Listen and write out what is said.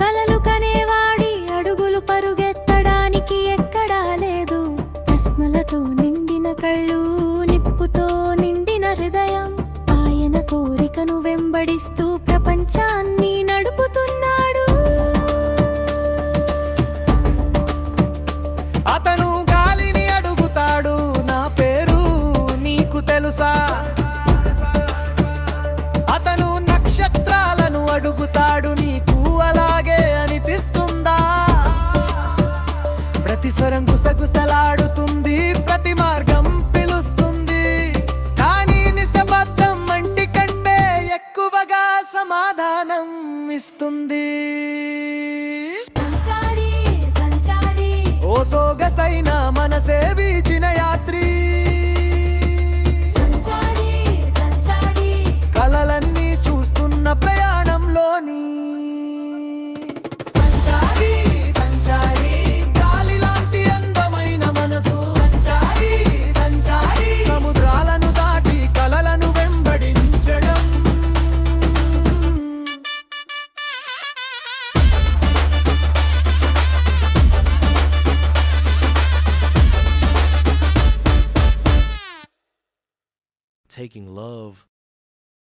కలలు కనేవాడి అడుగులు పరుగెత్తడానికి ఎక్కడా లేదు. ప్రశ్నలతో నిండిన కళ్ళు, నిప్పుతో నిండిన హృదయం. ఆయన కోరికను వెంబడిస్తూ ప్రపంచాన్ని నడుపుతున్నాడు. అతను గాలిని అడుగుతాడు, నా పేరు నీకు తెలుసా? అతను నక్షత్రాలను అడుగుతాడు, నీకు అలాగే అనిపిస్తుందా? ప్రతి స్వరం గుసగుసలాడుతుంది, ప్రతి మార్గం పిలుస్తుంది. కానీ నిశ్శబ్దం మంటి కంటే ఎక్కువగా సమాధానం ఇస్తుంది. ఓ సోగసైన మనసే వీచిన యాత్రి, కలలన్నీ చూస్తున్న ప్రయాణంలోని సంచారి. సంచారి గాలి లాంటి అందమైన మనసు, సంచారి. సంచారి సముద్రాలను దాటి కలలను వెంబడించడం. Taking love